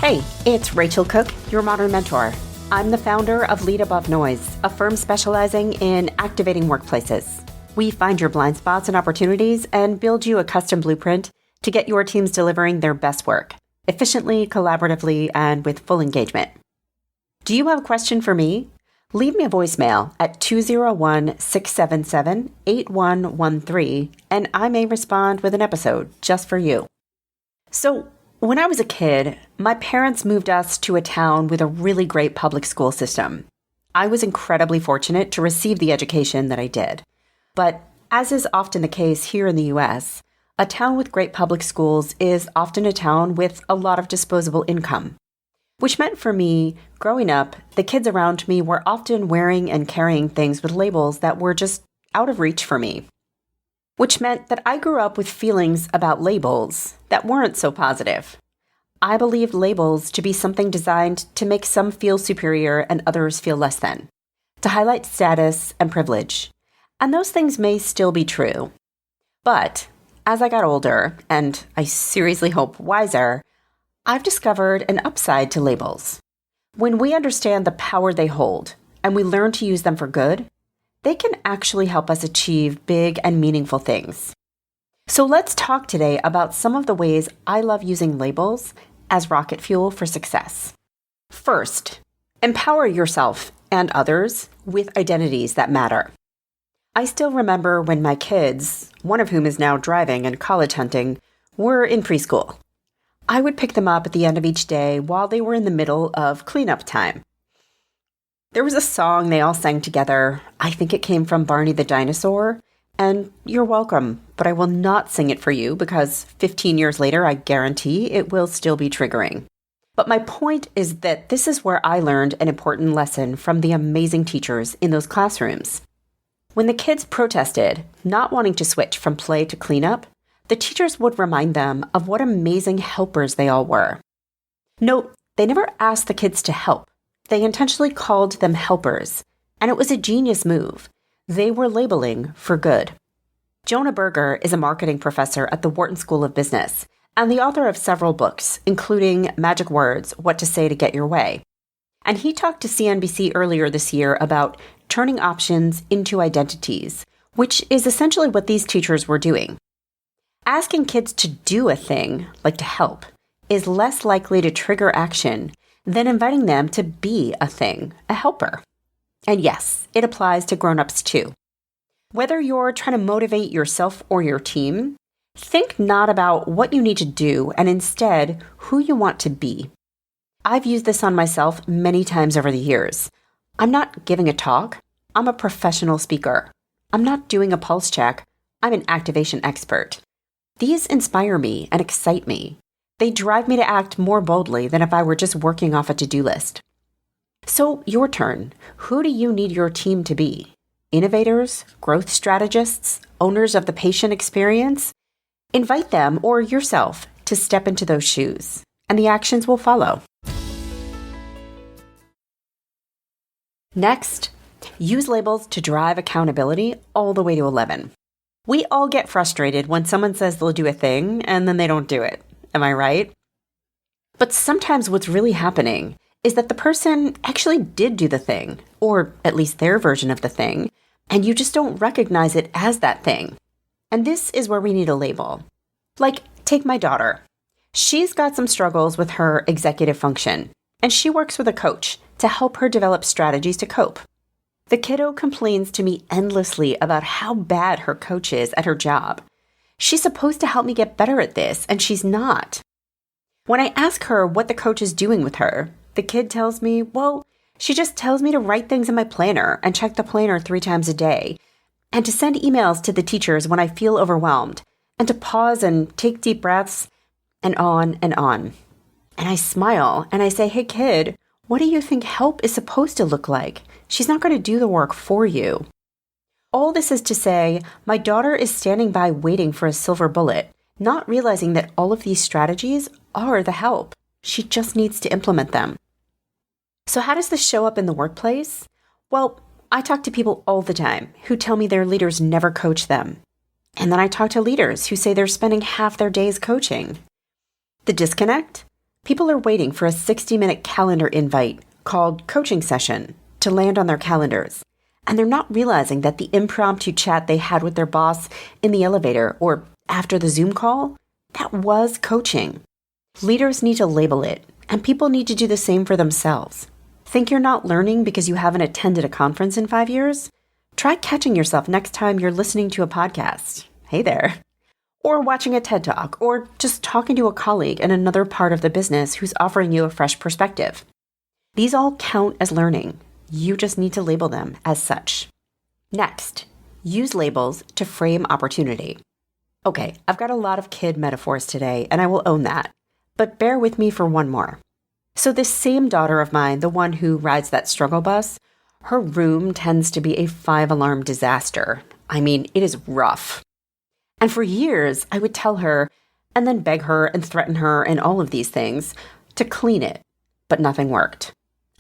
Hey, it's Rachel Cooke, your modern mentor. I'm the founder of Lead Above Noise, a firm specializing in activating workplaces. We find your blind spots and opportunities and build you a custom blueprint to get your teams delivering their best work, efficiently, collaboratively, and with full engagement. Do you have a question for me? Leave me a voicemail at 201-677-8113, and I may respond with an episode just for you. So, when I was a kid, my parents moved us to a town with a really great public school system. I was incredibly fortunate to receive the education that I did. But as is often the case here in the US, a town with great public schools is often a town with a lot of disposable income. Which meant for me, growing up, the kids around me were often wearing and carrying things with labels that were just out of reach for me. Which meant that I grew up with feelings about labels that weren't so positive. I believed labels to be something designed to make some feel superior and others feel less than, to highlight status and privilege. And those things may still be true. But as I got older, and I seriously hope wiser, I've discovered an upside to labels. When we understand the power they hold, and we learn to use them for good, they can actually help us achieve big and meaningful things. So let's talk today about some of the ways I love using labels as rocket fuel for success. First, empower yourself and others with identities that matter. I still remember when my kids, one of whom is now driving and college hunting, were in preschool. I would pick them up at the end of each day while they were in the middle of cleanup time. There was a song they all sang together. I think it came from Barney the Dinosaur. And you're welcome, but I will not sing it for you because 15 years later, I guarantee it will still be triggering. But my point is that this is where I learned an important lesson from the amazing teachers in those classrooms. When the kids protested, not wanting to switch from play to cleanup, the teachers would remind them of what amazing helpers they all were. Note, they never asked the kids to help. They intentionally called them helpers, and it was a genius move. They were labeling for good. Jonah Berger is a marketing professor at the Wharton School of Business and the author of several books, including Magic Words, What to Say to Get Your Way. And he talked to CNBC earlier this year about turning options into identities, which is essentially what these teachers were doing. Asking kids to do a thing, like to help, is less likely to trigger action than inviting them to be a thing, a helper. And yes, it applies to grown-ups too. Whether you're trying to motivate yourself or your team, think not about what you need to do and instead who you want to be. I've used this on myself many times over the years. I'm not giving a talk. I'm a professional speaker. I'm not doing a pulse check. I'm an activation expert. These inspire me and excite me. They drive me to act more boldly than if I were just working off a to-do list. So, your turn. Who do you need your team to be? Innovators, growth strategists, owners of the patient experience? Invite them or yourself to step into those shoes, and the actions will follow. Next, use labels to drive accountability all the way to 11. We all get frustrated when someone says they'll do a thing and then they don't do it. Am I right? But sometimes what's really happening is that the person actually did do the thing, or at least their version of the thing, and you just don't recognize it as that thing. And this is where we need a label. Like, take my daughter. She's got some struggles with her executive function, and she works with a coach to help her develop strategies to cope. The kiddo complains to me endlessly about how bad her coach is at her job. She's supposed to help me get better at this, and she's not. When I ask her what the coach is doing with her, the kid tells me, well, she just tells me to write things in my planner and check the planner 3 times a day, and to send emails to the teachers when I feel overwhelmed, and to pause and take deep breaths, and on and on. And I smile and I say, hey kid, what do you think help is supposed to look like? She's not going to do the work for you. All this is to say, my daughter is standing by waiting for a silver bullet, not realizing that all of these strategies are the help. She just needs to implement them. So how does this show up in the workplace? Well, I talk to people all the time who tell me their leaders never coach them. And then I talk to leaders who say they're spending half their days coaching. The disconnect? People are waiting for a 60-minute calendar invite called coaching session to land on their calendars. And they're not realizing that the impromptu chat they had with their boss in the elevator or after the Zoom call, that was coaching. Leaders need to label it, and people need to do the same for themselves. Think you're not learning because you haven't attended a conference in 5 years? Try catching yourself next time you're listening to a podcast. Hey there. Or watching a TED Talk, or just talking to a colleague in another part of the business who's offering you a fresh perspective. These all count as learning. You just need to label them as such. Next, use labels to frame opportunity. Okay, I've got a lot of kid metaphors today, and I will own that. But bear with me for one more. So this same daughter of mine, the one who rides that struggle bus, her room tends to be a 5-alarm disaster. I mean, it is rough. And for years, I would tell her, and then beg her and threaten her and all of these things, to clean it. But nothing worked.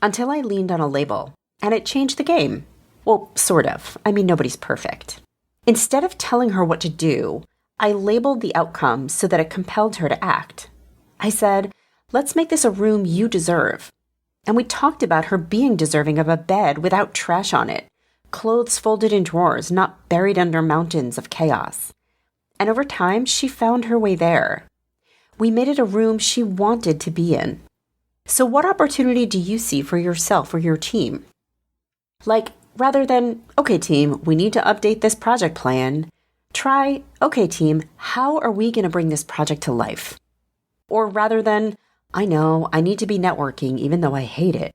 Until I leaned on a label, and it changed the game. Well, sort of. I mean, nobody's perfect. Instead of telling her what to do, I labeled the outcome so that it compelled her to act. I said, let's make this a room you deserve. And we talked about her being deserving of a bed without trash on it, clothes folded in drawers, not buried under mountains of chaos. And over time, she found her way there. We made it a room she wanted to be in. So what opportunity do you see for yourself or your team? Like, rather than, okay, team, we need to update this project plan, try, okay, team, how are we going to bring this project to life? Or rather than, I know, I need to be networking even though I hate it.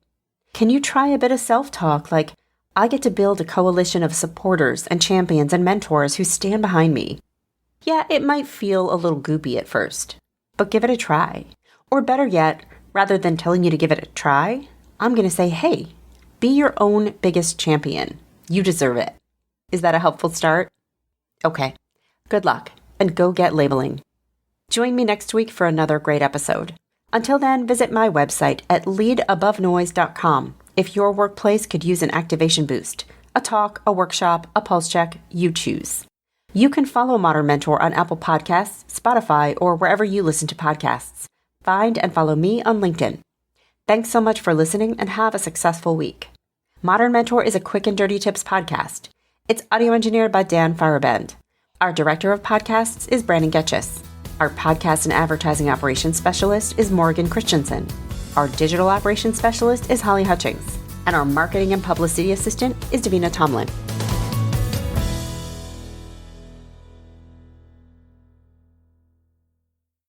Can you try a bit of self-talk like, I get to build a coalition of supporters and champions and mentors who stand behind me? Yeah, it might feel a little goopy at first, but give it a try. Or better yet, rather than telling you to give it a try, I'm going to say, hey, be your own biggest champion. You deserve it. Is that a helpful start? Okay, good luck, and go get labeling. Join me next week for another great episode. Until then, visit my website at leadabovenoise.com if your workplace could use an activation boost, a talk, a workshop, a pulse check, you choose. You can follow Modern Mentor on Apple Podcasts, Spotify, or wherever you listen to podcasts. Find and follow me on LinkedIn. Thanks so much for listening and have a successful week. Modern Mentor is a quick and dirty tips podcast. It's audio engineered by Dan Farabend. Our director of podcasts is Brandon Getchis. Our podcast and advertising operations specialist is Morgan Christensen. Our digital operations specialist is Holly Hutchings. And our marketing and publicity assistant is Davina Tomlin.